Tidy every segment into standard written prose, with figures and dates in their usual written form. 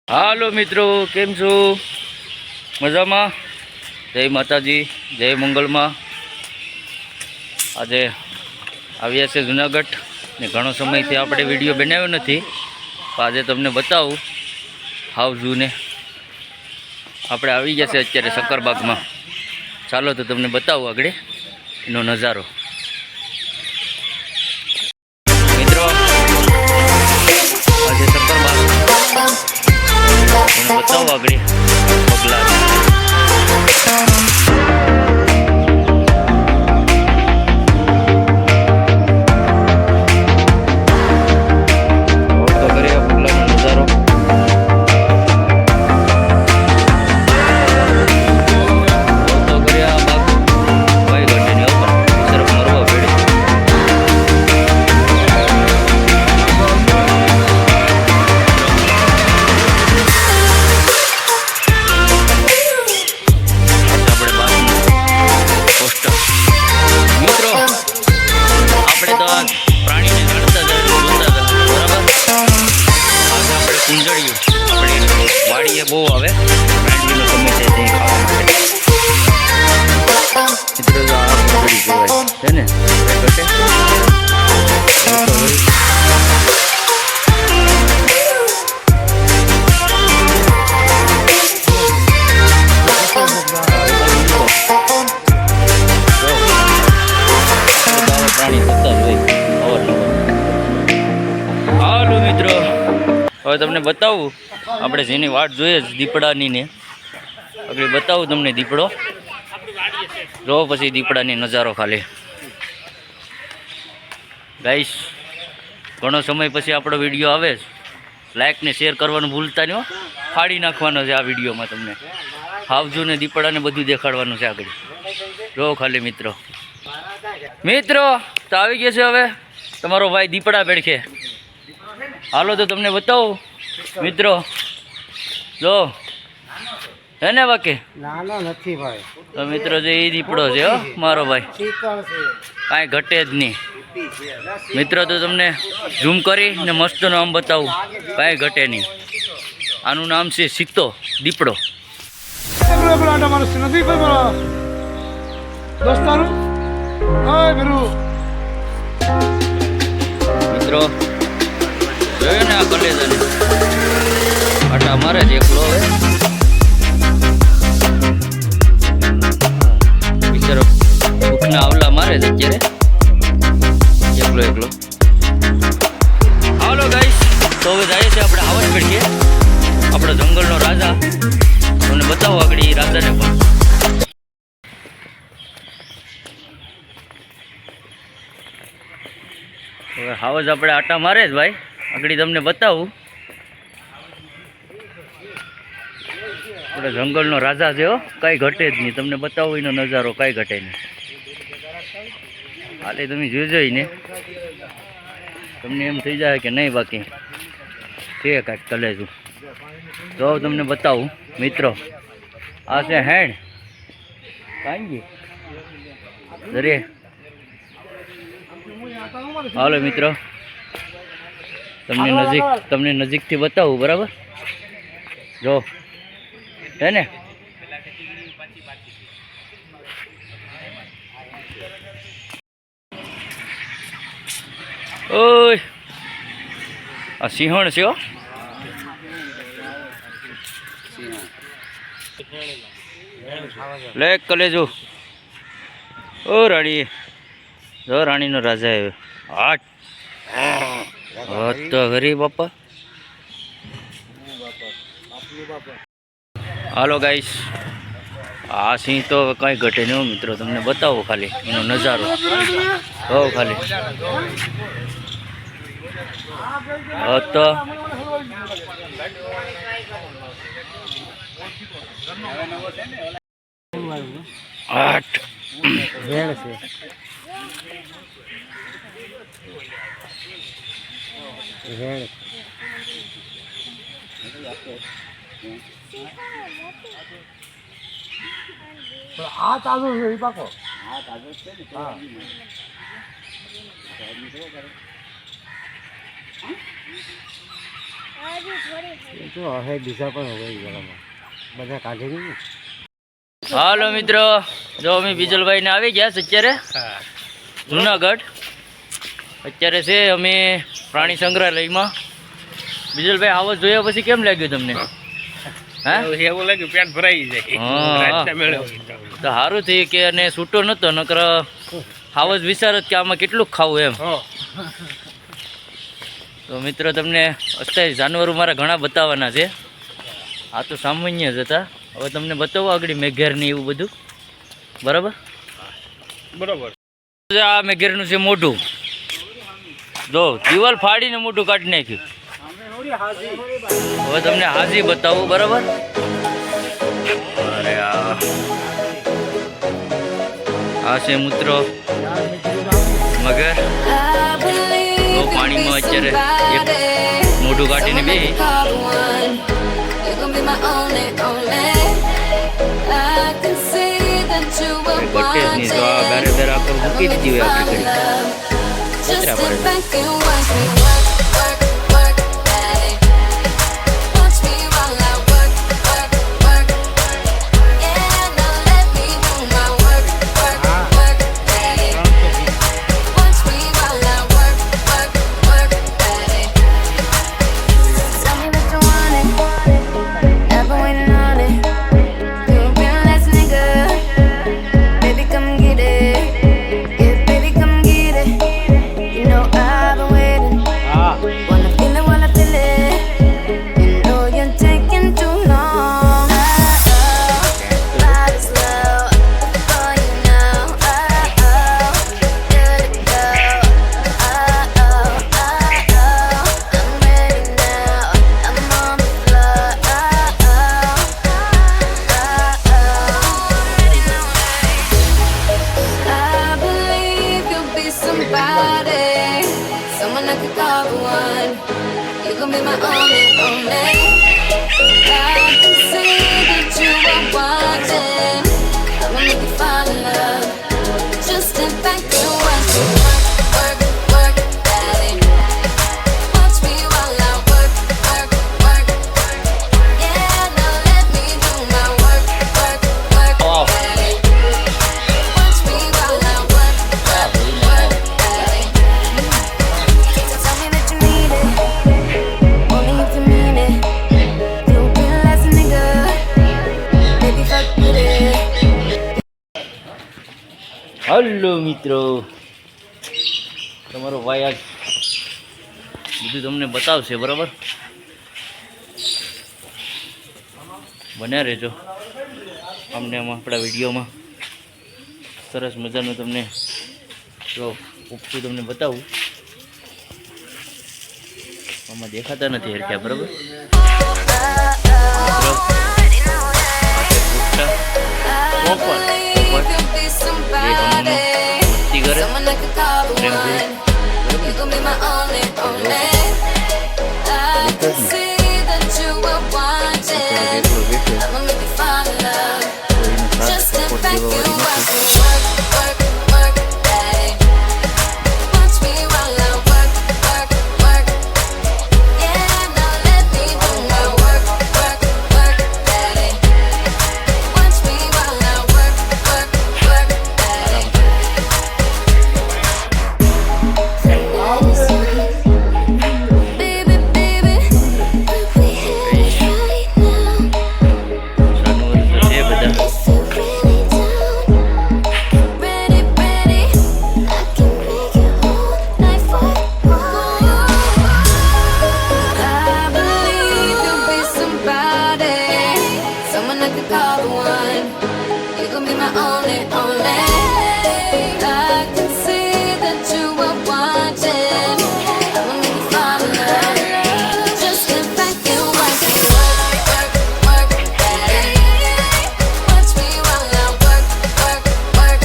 હાલો મિત્રો, કેમ છો? મજામાં? જય માતાજી, જય મંગળમાં. આજે આવ્યા છે જુનાગઢ ને ઘણો સમયથી આપણે વિડીયો બનાવ્યો નથી. આજે તમને બતાવું હાવ જૂને આપણે આવી ગયા છે અત્યારે શક્કરબાગમાં. ચાલો તો તમને બતાવું આગળ એનો નજારો. મિત્રો આજે શક્કરબાગ બતાવો આગળ પગલા. વાડીએ બહુ આવે રાંડીનો સમય છે તે ખાવા માટે. મિત્રો આ પૂંજડી કહેવાય છે ને પ્રાણી થતા જ હોય અવારનવાર. હાલો મિત્રો, હવે તમને બતાવું આપણે જેની વાટ જોઈએ જ દીપડાની ને આપણે બતાવું તમને દીપડો જો, પછી દીપડાની નજારો ખાલી. ગાઈસ, ઘણો સમય પછી આપણો વિડીયો આવે છે. લાઈક ને શેર કરવાનું ભૂલતા નહીં હો. ફાડી નાખવાનો છે આ વિડીયોમાં. તમને હાવજુ ને દીપડાને બધું દેખાડવાનું છે આગળ. જો ખાલી મિત્રો તો આવી ગયા છે હવે તમારો ભાઈ દીપડા પેડખે. હાલો તો તમને બતાવું મિત્રો. જો હે ને બાકી નાનો નથી ભાઈ. તો મિત્રો જે એ દીપડો છે હો મારો ભાઈ, કાંઈ ઘટે જ નહીં. મિત્રો તો તમને ઝૂમ કરી ને મસ્તનું નામ બતાવું, કાંઈ ઘટે નહીં. આનું નામ છે સીતો દીપડો. મિત્રો જોયું ને આ કલેજાને આટા મારે જ એકલો હવે બિચારો ભૂખના આવલા મારે જ અત્યારે એકલો. હાલો ગાઈસ, તો હવે જાય છે આપણે આવાજ પેડીએ આપણો જંગલનો રાજા. તમને બતાવો આગળ એ રાજાને પણ. હવે હાવજ આપણે આટા મારે જ ભાઈ. આગળ તમને બતાવું આપણે જંગલનો રાજા છે હો, કાંઈ ઘટે જ નહીં. તમને બતાવું એનો નજારો, કાંઈ ઘટે નહીં. હાલે તમે જોઈ ને તમને એમ થઈ જાય કે નહીં બાકી છે કાંઈક કલેજું. જો તમને બતાવું મિત્રો, આ છે હેણ કાંઈ દરે. હાલો મિત્રો, તમને નજીકથી બતાવું બરાબર. જો હે ને ઓય આ સિંહણ છે હો. લે કલેજો. ઓ રાણી, જો રાણીનો રાજા આવ્યો. તો ગરીબ બાપા. હાલો ગાઈસ, આ સિંહ તો કાંઈ ઘટે નહીં મિત્રો. તમને બતાવો ખાલી એનો નજારો. હો ખાલી તો 8 વેણ છે. આ તાજો છે પાકો. આ તાજો છે ને. હા એ તો હવે બીજા પણ હવે ગયામાં બધા કાઢી નહીં. હાલો મિત્રો, જો અમે બીજલભાઈને આવી ગયા છે અત્યારે જુનાગઢ. અત્યારે છે અમે પ્રાણી સંગ્રહાલયમાં. બીજલભાઈ આવો જોયા પછી કેમ લાગ્યું તમને? હા એવું લાગ્યું પેટ ભરાઈ જાય. હા. તો સારું થયું કે અને છૂટો નહોતો, નકર હાવજ વિચાર જ કે આમાં કેટલું ખાવું એમ. તો મિત્રો તમને અસ્થાયી જાનવરો મારા ઘણા બતાવવાના છે. આ તો સામાન્ય જ હતા. હવે તમને બતાવો આગળ મેઘેર ને એવું બધું. બરાબર બરોબર. આ મેઘેરનું છે મોઢું. જો દિવાલ ફાડીને મોઢું કાઢી નાખ્યું. હવે તમને હાજી બતાવું. બરાબર. અરે આ છે મિત્રો મગર. તો પાણીમાં અત્યારે એક મોઢું કાઢીને બે બટેજની તો આ ગારે દર આખો મૂકી દીધી હોય આપણી ઘડી કચરા પડે. Someone I could call the one. You gon' be my only, only. I can see that you are watching. I'ma make you fall in love. Just step back and watch me work, work, work, daddy. Watch me while I work, work, work. Yeah, now let me do my work, work, work, daddy. Watch me while I work, work, work, daddy. Tell me that you need it, only if you mean it. You realize, nigga, baby, fuck with it. Hello મિત્રો, તમારો ભાઈ આજ બધું તમને બતાવશે. બરાબર, બન્યા રહેજો અમને આપણા વિડીયોમાં. સરસ મજાનું તમને જો ઉપથી તમને બતાવું. આમાં દેખાતા નથી હરખ્યા. બરાબર, Someone I could call the one. You gon' be my only, only. I can see that you were watching. I'ma make you fall in love. Just step back and watch me work, work, work, daddy. Watch me while I work, work, work. Yeah, now let me do my work, work, work, daddy. Watch me while I work, work, work, daddy. Baby, baby, we have it right now. જાનવર છે બધા. It's so really down. Ready, ready, I can make it whole night for you. I believe you'll be somebody, someone I could call the one. You gon' be my only, only. I can see that you were watching. I'ma make you fall in love. Just sit back and watch me work, work, work, daddy. Watch me while I work, work, work.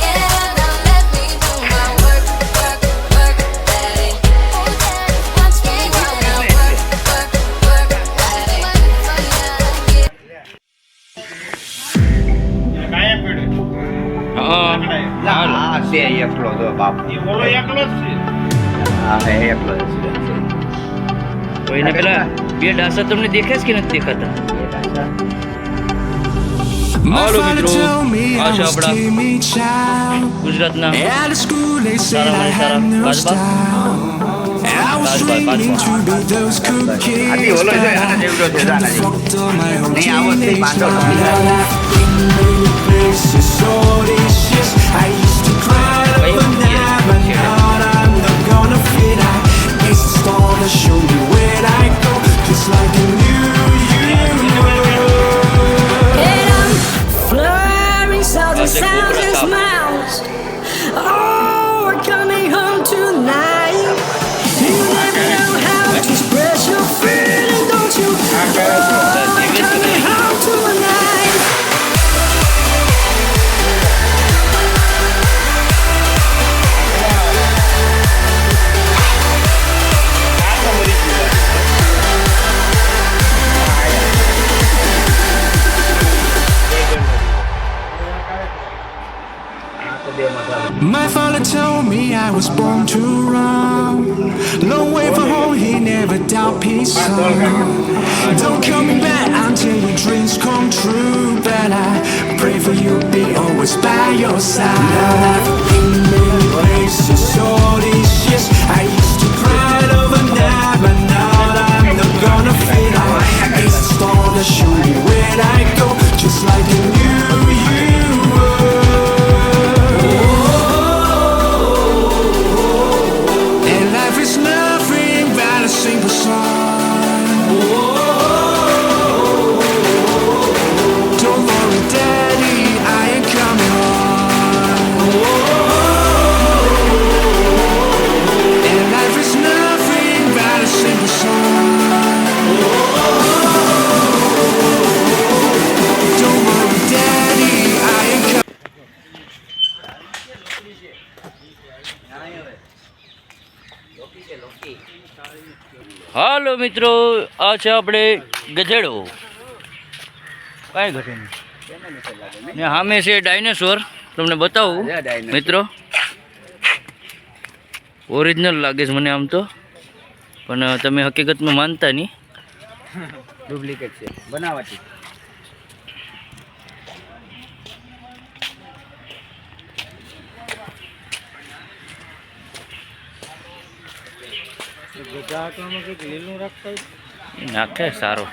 Yeah, now let me do my work, work, work, daddy. Watch me while I work, work, work, daddy. કાયા પડે. હા હાલો. આ છે એકલો તો બાપ. એ ઓલો એકલો જ છે. હા હે એકલો જ છે. તો એને પેલા બે ડાસા તમને દેખાય છે કે નથી દેખાતા? હાલો મિત્રો, આ છે આપણા ગુજરાતના સારામાં સારા કાચબા. આથી ઓલો છે આના જેવડો છે આનાથી. નહીં આવો તે પાંડો And I'm fluttering southern sounds and smiles. Oh, we're coming home tonight. You never know how to express your feeling, don't you? Oh, we're coming home tonight. My father told me I was born to run. Long way from home, he never doubt peace. Don't call me back until your dreams come true. But I pray for you, be always by your side. Now I've been in places all these years. I used to cry overnight, but now I'm not gonna feel like it's a storm that show me where I go, just like you knew you. It's nothing but a simple song. Don't worry, Daddy, I ain't coming home. And life is nothing but a simple song. Don't worry, Daddy, I ain't coming. હાલો મિત્રો, આ છે આપણે ગધેડો. કાંઈ ઘટે નહીં. ને સામે છે ડાયનાસોર. તમને બતાવું મિત્રો, ઓરિજિનલ લાગે છે મને આમ તો, પણ તમે હકીકતમાં માનતા નહીં. ડુપ્લિકેટ છે, બનાવટી. નાખે સારો.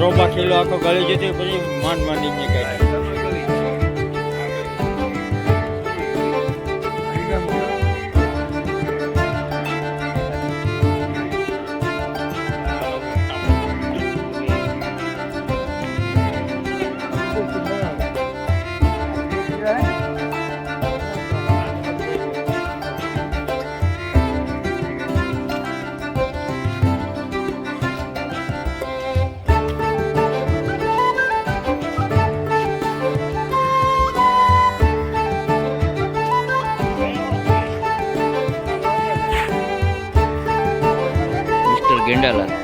રોબા કિલો આખો ગળી જતી પછી માંડી નીકળે. ગેંડાલાલ.